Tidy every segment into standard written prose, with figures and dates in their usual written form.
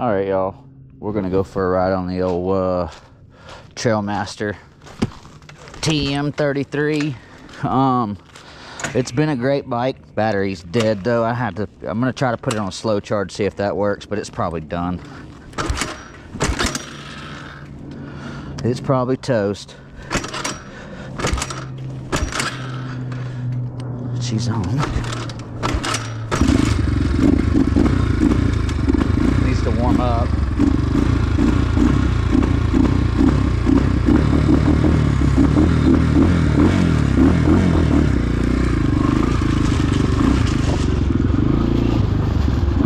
All right, y'all. We're gonna go for a ride on the old Trailmaster tm33. It's been a great bike. Battery's dead though. I'm gonna try to put it on a slow charge, see if that works, but it's probably done. It's probably toast. She's on. Needs to warm up.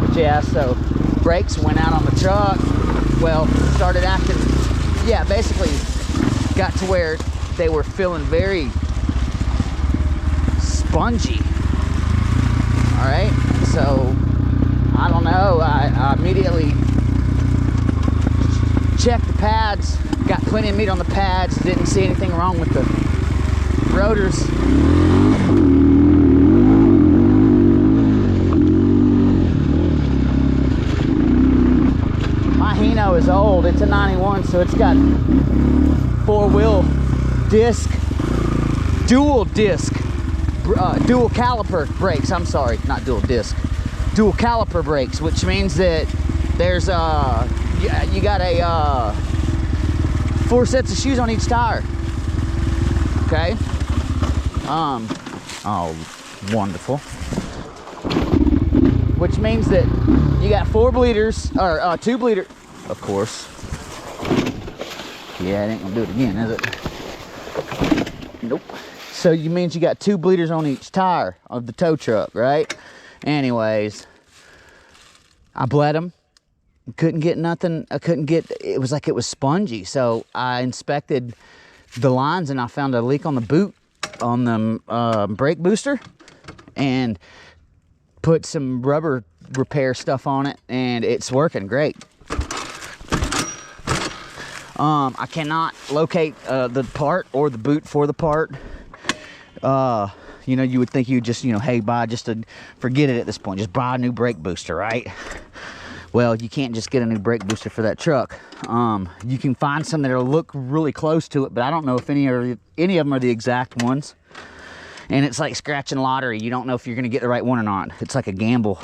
But yeah, so brakes went out on the truck. Well, started acting, yeah, basically got to where they were feeling very spongy. All right, so I don't know, I immediately checked the pads, got plenty of meat on the pads, didn't see anything wrong with the rotors. My Hino is old, it's a 91, so it's got four-wheel disc, dual caliper brakes. I'm sorry, not dual disc, dual caliper brakes, which means that there's you got a 4 sets of shoes on each tire. Okay. Oh, wonderful. Which means that you got 4 bleeders, or 2 bleeders, of course. Yeah, it ain't gonna do it again, is it? Nope. So you means you got 2 bleeders on each tire of the tow truck, right? Anyways, I bled them. Couldn't get nothing. It was like it was spongy. So I inspected the lines and I found a leak on the boot on the brake booster and put some rubber repair stuff on it, and it's working great. I cannot locate the part or the boot for the part. You know, you would think you would just, you know, hey, forget it at this point. Just buy a new brake booster, right? Well, you can't just get a new brake booster for that truck. You can find some that'll look really close to it, but I don't know if any of them are the exact ones. And it's like scratching lottery. You don't know if you're gonna get the right one or not. It's like a gamble.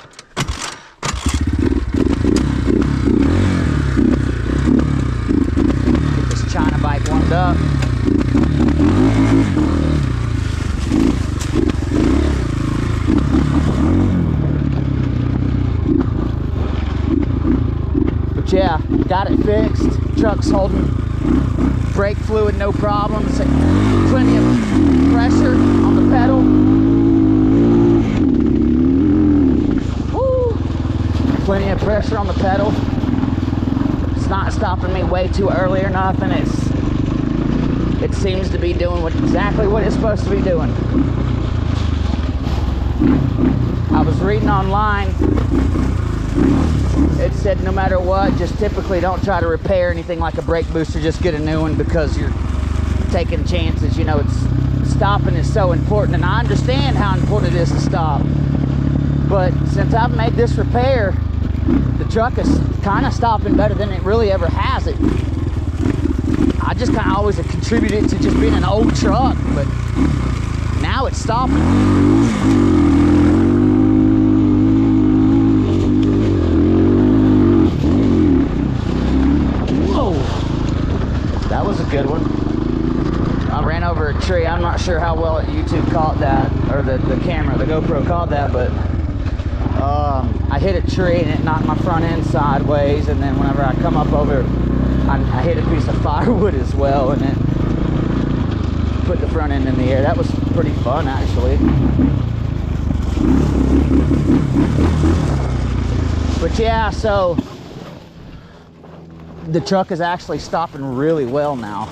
China bike warmed up. But yeah, got it fixed. Truck's holding brake fluid, no problems. Plenty of pressure on the pedal. Woo! Plenty of pressure on the pedal. Not stopping me way too early or nothing. It seems to be doing exactly what it's supposed to be doing. I was reading online, it said no matter what, just typically don't try to repair anything like a brake booster, just get a new one, because you're taking chances. You know, stopping is so important, and I understand how important it is to stop, but since I've made this repair, the truck is kind of stopping better than it really ever has. I just kind of always have contributed to just being an old truck, but now it's stopping. Whoa, that was a good one. I ran over a tree. I'm not sure how well YouTube caught that, or the camera, the GoPro caught that, but I hit a tree and it knocked my front end sideways, and then whenever I come up over, I hit a piece of firewood as well, and it put the front end in the air. That was pretty fun, actually. But yeah, so the truck is actually stopping really well now.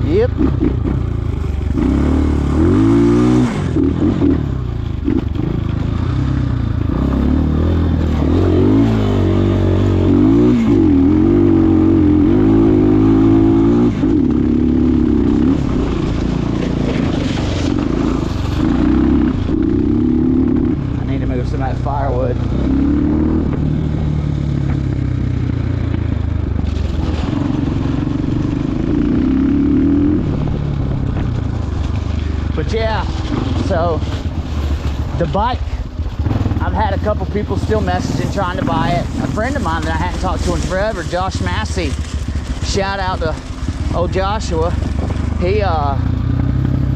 Yep. But yeah, so the bike, I've had a couple people still messaging trying to buy it. A friend of mine that I hadn't talked to in forever, Josh Massey, shout out to old Joshua. He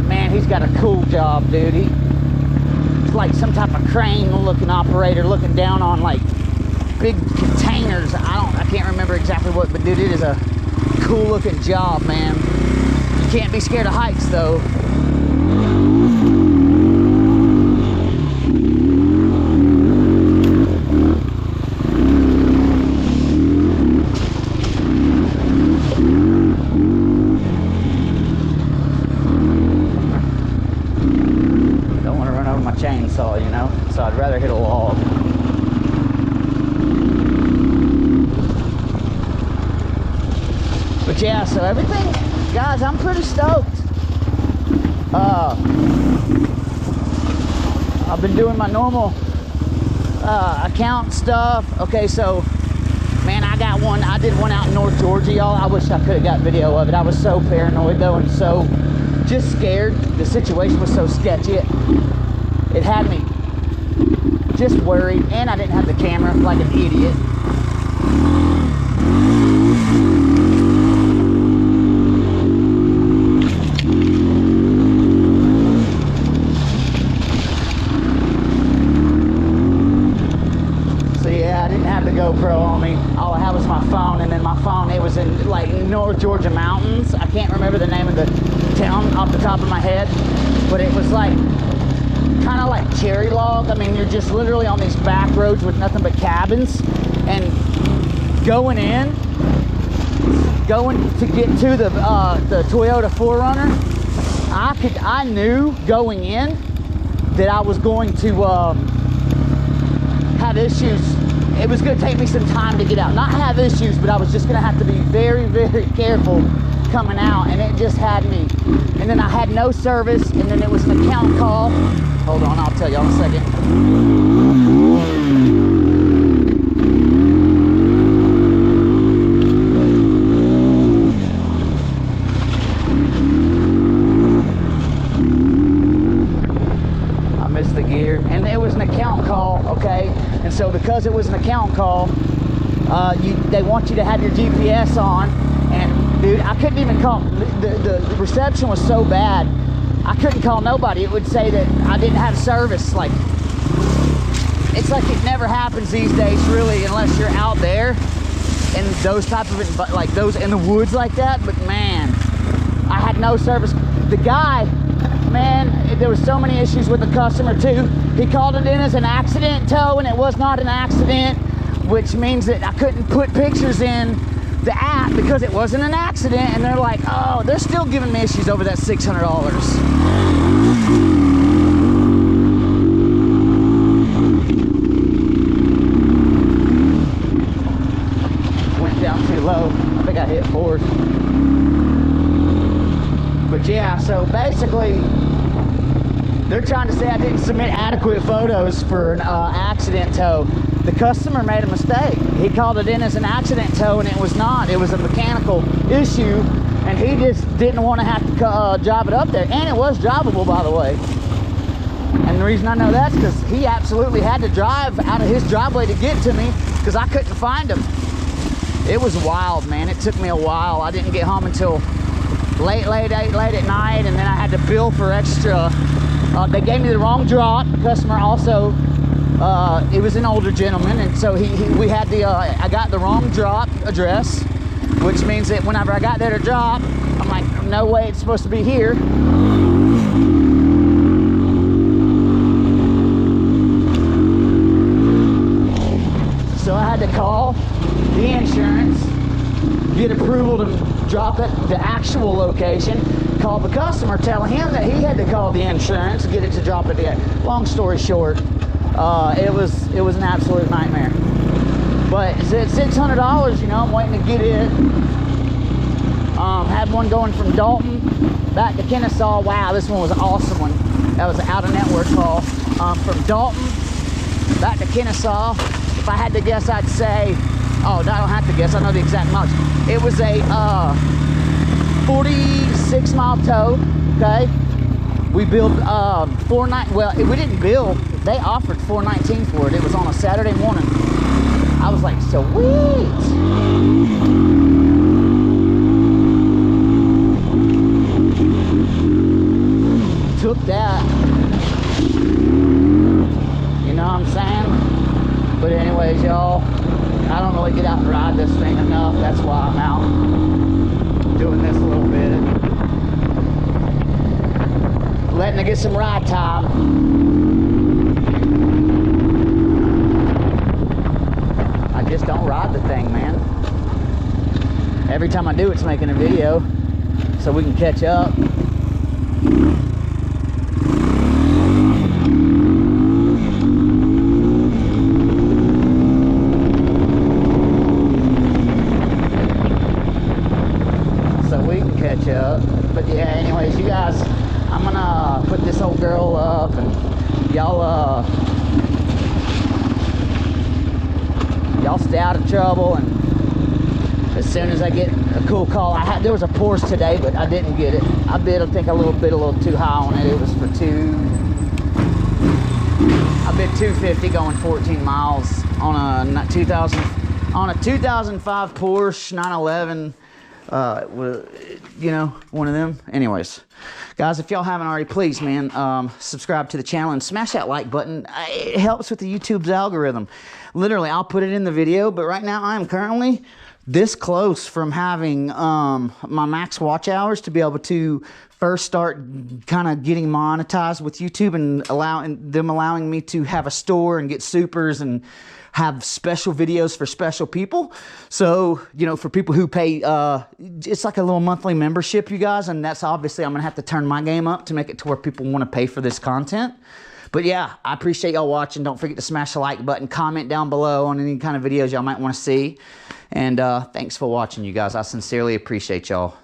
man, he's got a cool job, dude. He's like some type of crane looking operator, looking down on like big containers. I can't remember exactly what, but dude, it is a cool looking job, man. You can't be scared of heights though. Don't want to run over my chainsaw, you know, so I'd rather hit a log. But yeah, so everything, guys, I'm pretty stoked. I've been doing my normal account stuff. Okay, so man, I did one out in North Georgia, y'all. I wish I could have got video of it. I was so paranoid though, and so just scared. The situation was so sketchy. It had me just worried, and I didn't have the camera like an idiot. GoPro on me. All I had was my phone, and then my phone, it was in like North Georgia mountains. I can't remember the name of the town off the top of my head, but it was like kind of like cherry log. I mean, you're just literally on these back roads with nothing but cabins, and going to get to the Toyota 4Runner, I knew going in that I was going to have issues. It was going to take me some time to get out. Not have issues, but I was just going to have to be very, very careful coming out, and it just had me. And then I had no service, and then it was an account call. Hold on, I'll tell y'all in a second. I missed the gear, and it was an account call, okay? And so because it was an account call, they want you to have your GPS on, and dude, I couldn't even call. The reception was so bad, I couldn't call nobody. It would say that I didn't have service. Like, it's like it never happens these days, really, unless you're out there in those type of, like those in the woods like that. But man, I had no service. The guy, man, there was so many issues with the customer too. He called it in as an accident tow, and it was not an accident, which means that I couldn't put pictures in the app because it wasn't an accident. And they're like, oh, they're still giving me issues over that $600. Went down too low. I think I hit forward. But yeah, so basically, they're trying to say I didn't submit adequate photos for an accident tow. The customer made a mistake. He called it in as an accident tow, and it was not. It was a mechanical issue, and he just didn't want to have to drive it up there. And it was drivable, by the way. And the reason I know that's because he absolutely had to drive out of his driveway to get to me because I couldn't find him. It was wild, man. It took me a while. I didn't get home until late at night, and then I had to bill for extra. They gave me the wrong drop. The customer also, it was an older gentleman, and so we had I got the wrong drop address, which means that whenever I got there to drop, I'm like, no way, it's supposed to be here. So I had to call the insurance, get approval to drop it the actual location, call the customer, tell him that he had to call the insurance, get it to drop it there. Long story short, it was an absolute nightmare. But it's at $600, you know, I'm waiting to get it. Had one going from Dalton back to Kennesaw. Wow, this one was an awesome one. That was an out-of-network call. From Dalton back to Kennesaw. If I had to guess, I'd say, oh, I don't have to guess, I know the exact mileage. It was a 46-mile tow, okay? We billed well, we didn't bill. They offered $419 for it. It was on a Saturday morning. I was like, sweet. Took that. You know what I'm saying? But anyways, y'all, I don't really get out and ride this thing enough. That's why I'm out doing this a little bit. Letting it get some ride time. I just don't ride the thing, man. Every time I do, it's making a video so we can catch up. But yeah, anyways, you guys, I'm gonna put this old girl up, and y'all stay out of trouble. And as soon as I get a cool call, there was a Porsche today, but I didn't get it. I bid, I think, a little too high on it. It was for I bid $250 going 14 miles on a 2005 Porsche 911. You know, one of them. Anyways, guys, if y'all haven't already, please, man, subscribe to the channel and smash that like button. It helps with the YouTube's algorithm. Literally, I'll put it in the video, but right now I am currently this close from having my max watch hours to be able to first start kind of getting monetized with YouTube and allowing me to have a store and get supers and have special videos for special people. So, you know, for people who pay, it's like a little monthly membership, you guys, and that's obviously, I'm gonna have to turn my game up to make it to where people wanna pay for this content. But yeah, I appreciate y'all watching. Don't forget to smash the like button, comment down below on any kind of videos y'all might wanna see. And thanks for watching, you guys. I sincerely appreciate y'all.